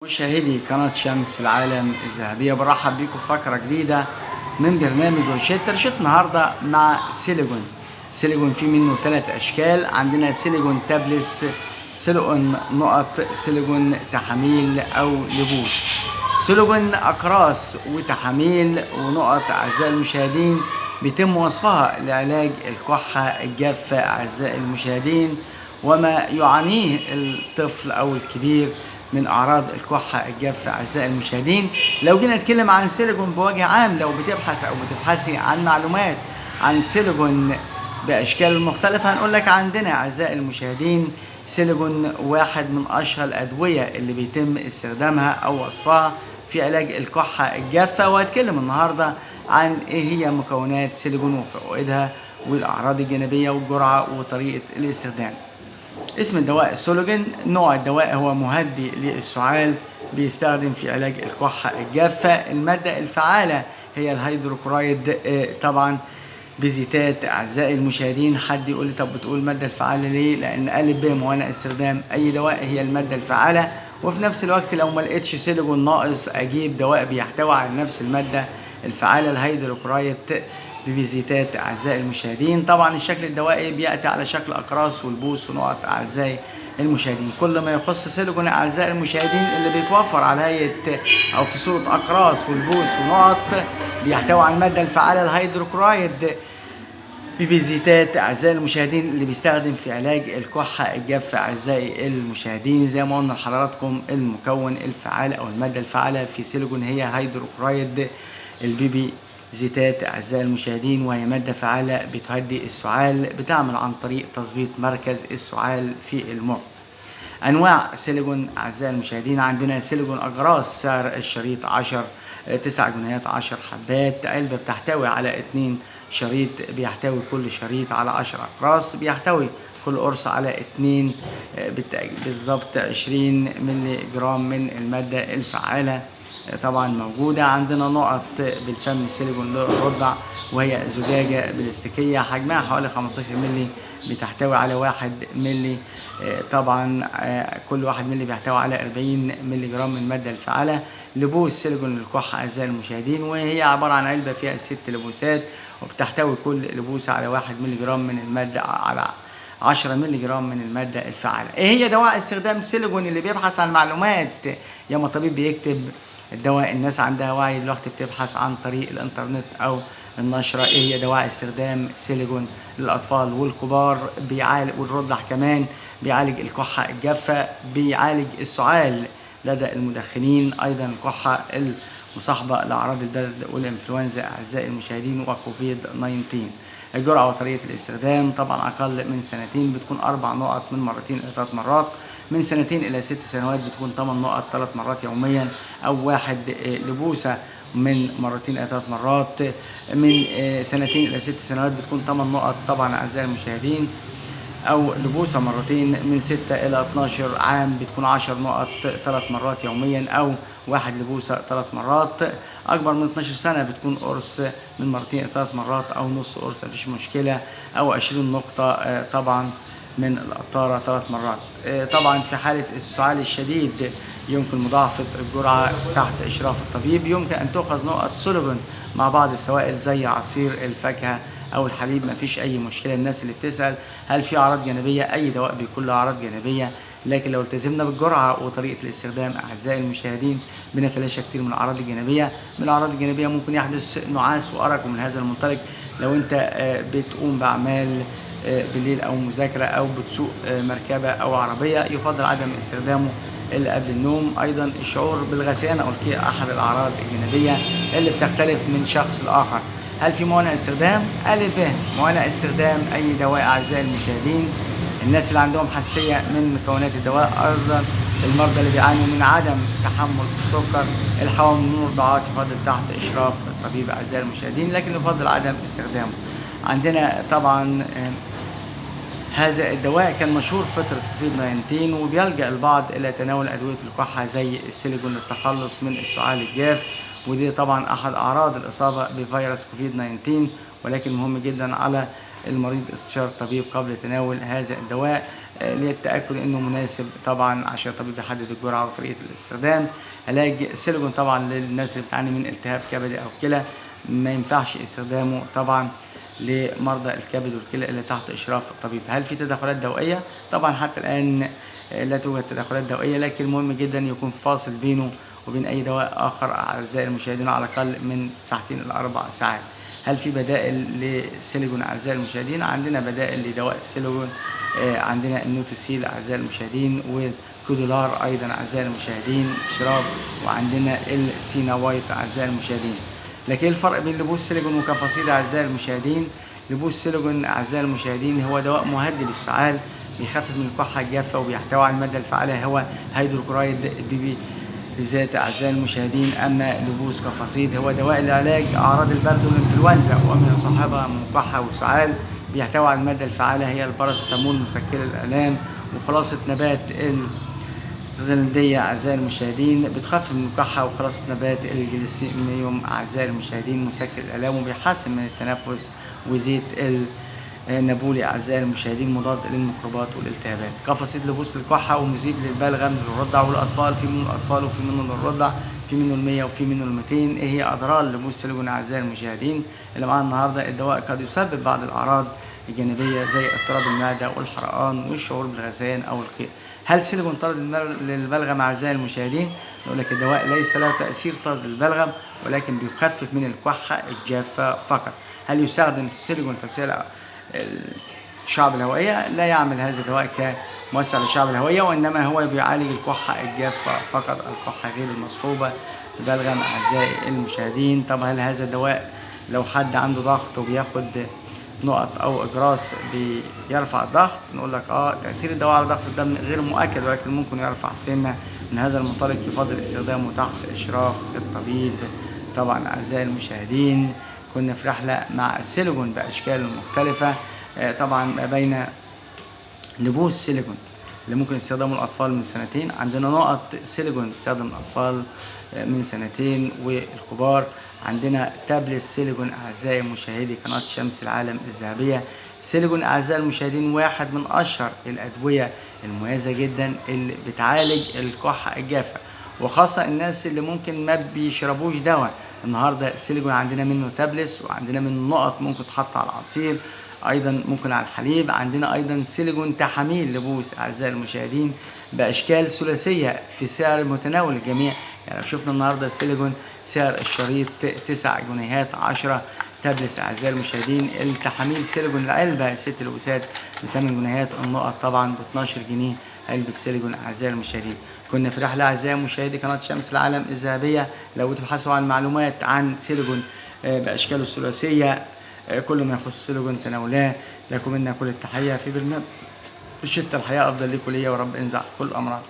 مشاهدي قناة شمس العالم الذهبية، برحب بيكم في فقرة جديدة من برنامج روشيت النهاردة مع سيليكون. سيليكون فيه منه 3 أشكال، عندنا سيليكون تابلس، سيليكون نقط، سيليكون تحاميل أو لبوس. سيليكون أقراص وتحاميل ونقط أعزائي المشاهدين بيتم وصفها لعلاج الكحة الجافة أعزائي المشاهدين، وما يعانيه الطفل أو الكبير من أعراض الكحة الجافة أعزائي المشاهدين. لو جينا نتكلم عن سيليكون بوجه عام، لو بتبحث أو بتبحثي عن معلومات عن سيليكون بأشكال مختلفة، هنقول لك عندنا أعزائي المشاهدين سيليكون واحد من أشهر الأدوية اللي بيتم استخدامها أو وصفها في علاج الكحة الجافة. وهتكلم النهاردة عن إيه هي مكونات سيليكون وفوائدها والأعراض الجانبية والجرعة وطريقة الاستخدام. اسم الدواء سولوجين، نوع الدواء هو مهدي للسعال، بيستخدم في علاج الكحة الجافة. المادة الفعالة هي الهيدروكرايد، طبعا بزيتات أعزائي المشاهدين. حد يقول لي طب بتقول المادة الفعالة ليه؟ لأن قالب ب موانع استخدام أي دواء هي المادة الفعالة، وفي نفس الوقت لو ما لقيتش سيليكون ناقص أجيب دواء بيحتوي على نفس المادة الفعالة الهيدروكرايد بفيزيتات أعزائي المشاهدين. طبعا الشكل الدوائي بيأتي على شكل أقراص والبوس ونقط أعزائي المشاهدين. كل ما يخص سيليكون أعزائي المشاهدين اللي بيتوفر على هيئة أو في صورة أقراص والبوس ونقط بيحتوي على المادة الفعالة الهيدروكرايد بفيزيتات أعزائي المشاهدين، اللي بيستخدم في علاج الكحة الجافة أعزائي المشاهدين. زي ما قلنا لحضراتكم المكون الفعال أو المادة الفعالة في سيليكون هي هيدروكرايد البيبي زيتات أعزائي المشاهدين، وهي مادة فعالة بتهدي السعال، بتعمل عن طريق تظبيط مركز السعال في المخ. أنواع سيليكون أعزائي المشاهدين، عندنا سيليكون أقراص، سعر الشريط 9 جنيهات 10 حبات. علبة بتحتوي على 2 شريط، بيحتوي كل شريط على 10 أقراص، بيحتوي كل قرص على 2 بالظبط 20 ملي جرام من المادة الفعالة. طبعا موجودة عندنا نقط بالفم سيليكون للرضع، وهي زجاجة بلاستيكية حجمها حوالي 15 ملي، بتحتوي على 1 ملي. طبعا كل 1 ملي بيحتوي على 40 ملي جرام من المادة الفعالة. لبوس سيليكون للكحة أعزائي المشاهدين، وهي عبارة عن علبة فيها 6 لبوسات، وبتحتوي كل لبوسة على 1 ملي جرام من المادة على 10 ملي جرام من المادة الفعالة. ايه هي دواء استخدام سيليكون؟ اللي بيبحث عن معلومات يا ما طبيب بيكتب الدواء، الناس عندها وعي دلوقتي بتبحث عن طريق الانترنت او النشرة. ايه هي دواء استخدام سيليكون للاطفال والكبار؟ بيعالج والرضع كمان، بيعالج الكحة الجافة، بيعالج السعال لدى المدخنين، ايضا الكحة المصاحبة لاعراض البرد والانفلونزا اعزائي المشاهدين وكوفيد 19. الجرعة وطريقة الاستخدام، طبعا أقل من 2 بتكون 4 نقط من 2 إلى 3 مرات، من 2 إلى 6 سنوات بتكون 8 نقط 3 مرات يوميا، أو 1 لبوسة من 2 إلى 3 مرات، من 2 إلى 6 سنوات بتكون 8 نقط طبعا أعزائي المشاهدين، أو لبوسة مرتين. من 6 إلى 12 عام بتكون 10 نقط 3 مرات يوميا، أو 1 لبوسة 3 مرات. أكبر من 12 سنة بتكون قرص من 2 إلى 3 مرات، أو نص قرص مفيش مشكلة، أو 20 نقطة طبعا من القطارة 3 مرات. طبعا في حالة السعال الشديد يمكن مضاعفة الجرعة تحت إشراف الطبيب. يمكن أن تؤخذ نقط سولوجين مع بعض السوائل زي عصير الفاكهة أو الحليب، مفيش أي مشكلة. الناس اللي بتسأل هل في أعراض جانبية؟ أي دواء بيكون له أعراض جانبية، لكن لو التزمنا بالجرعة وطريقة الاستخدام أعزائي المشاهدين بنتلاشى كتير من الأعراض الجانبية. من الأعراض الجانبية ممكن يحدث نعاس وأرق، ومن هذا المنطلق لو أنت بتقوم بأعمال بالليل أو مذاكرة أو بتسوق مركبة أو عربية، يفضل عدم استخدامه إلا قبل النوم. أيضا الشعور بالغثيان أو القيء أحد الأعراض الجانبية اللي بتختلف من شخص لآخر. هل في موانع استخدام؟ ألف ب موانع استخدام أي دواء أعزائي المشاهدين. الناس اللي عندهم حساسية من مكونات الدواء، أيضا المرضى اللي بيعانوا من عدم تحمل السكر، الحوامل من المرضعات، يفضل تحت إشراف الطبيب أعزائي المشاهدين، لكن يفضل عدم استخدامه. عندنا طبعا هذا الدواء كان مشهور في فترة كوفيد 19، وبيلجأ البعض إلى تناول أدوية الكحة زي السيليكون للتخلص من السعال الجاف، ودي طبعا أحد أعراض الإصابة بفيروس كوفيد 19. ولكن مهم جدا على المريض استشارة الطبيب قبل تناول هذا الدواء للتأكد انه مناسب طبعا، عشان الطبيب يحدد الجرعة وطريقة الاستخدام. علاج السيليكون طبعا للناس اللي بتعاني من التهاب كبدي او كلى، ما ينفعش استخدامه طبعا لمرضى الكبد والكلى اللي تحت اشراف الطبيب. هل في تدخلات دوائية؟ طبعا حتى الان لا توجد تدخلات دوائية، لكن مهم جدا يكون فاصل بينه وبين اي دواء اخر اعزائي المشاهدين على الاقل من ساعتين ل 4 ساعات. هل في بدائل للسيليكون اعزائي المشاهدين؟ عندنا بدائل لدواء السيليكون، عندنا النوتوسيل اعزائي المشاهدين، والكودولار ايضا اعزائي المشاهدين شراب، وعندنا السينا وايت اعزائي المشاهدين. لكن الفرق بين لبوس سيليكون وكفاصيل اعزائي المشاهدين؟ لبوس سيليكون اعزائي المشاهدين هو دواء مهدئ للسعال، بيخفف من الكحة الجافة، وبيحتوي على المادة الفعالة هو هيدروكرايد بيبي ذات اعزائي المشاهدين. اما لبوس كفاصيد هو دواء لعلاج اعراض البرد والانفلونزا وما يصاحبها من كحة وسعال، بيحتوي على المادة الفعالة هي الباراسيتامول مسكن الآلام، وخلاصة نبات الغزلندية أعزائي المشاهدين بتخفف من الكحة، وخلاصة نبات الجليسيميوم أعزائي المشاهدين مسكن الآلام وبيحسن من التنفس، وزيت النابولي أعزائي المشاهدين مضاد للميكروبات والالتهابات. كفاصيد لبوس للكحة ومذيب للبلغم للرضع والأطفال، في منه الأطفال وفي منه للرضع، في منه ال100 وفي منه ال200. ايه هي اضرار لبوس سيليكون اعزائي المشاهدين اللي معانا النهارده؟ الدواء قد يسبب بعض الاعراض الجانبيه زي اضطراب المعده والحرقان والشعور بالغثيان او القيء. هل سيليكون طارد للبلغم اعزائي المشاهدين؟ نقول لك الدواء ليس له تاثير طارد للبلغم، ولكن بيخفف من الكحه الجافه فقط. هل يستخدم السيليكون تسهيل الشعب الهوائيه؟ لا يعمل هذا الدواء كموسع للشعب الهوائيه، وانما هو بيعالج الكحه الجافه فقط، الكحه غير المصحوبه ببلغم اعزائي المشاهدين. طب هل هذا الدواء لو حد عنده ضغط وبياخد نقط او اجراس بيرفع الضغط؟ نقول لك تاثير الدواء على ضغط الدم غير مؤكد، ولكن ممكن يرفع سنه. من هذا المنطلق يفضل استخدامه تحت اشراف الطبيب. طبعا اعزائي المشاهدين كنا في رحله مع السيليكون باشكال مختلفه، طبعا ما بين لبوس سيليكون اللي ممكن استخدامه الأطفال من 2 سنين، عندنا نقط سيليكون تستخدم الأطفال من 2 والكبار، عندنا تابلت سيليكون أعزائي مشاهدي قناة شمس العالم الذهبية. سيليكون أعزائي المشاهدين واحد من أشهر الأدوية المميزة جدا اللي بتعالج الكحة الجافة، وخاصة الناس اللي ممكن ما بيشربوش دواء. النهاردة سيليكون عندنا منه تابلس، وعندنا منه نقط ممكن تحط على العصير، ايضا ممكن على الحليب. عندنا ايضا سيليكون تحاميل لبوس اعزائي المشاهدين باشكال ثلاثيه في سعر متناول الجميع. يعني لو شفنا النهارده سيليكون سعر الشريط 9 جنيهات 10 تابلس اعزائي المشاهدين. التحاميل سيليكون العلبه 6 لبوسات ب 8 جنيهات، النقط طبعا ب 12 جنيه علبه سيليكون اعزائي المشاهدين. كنا في رحله اعزائي مشاهدي قناه شمس العالم الذهبيه. لو بتبحثوا عن معلومات عن سيليكون باشكاله الثلاثيه، كل ما يخص سيليكون تناولاه. لكم منا كل التحية في برنامج روشتة الحياة، أفضل لكم ليا، ورب انزع كل أمراض.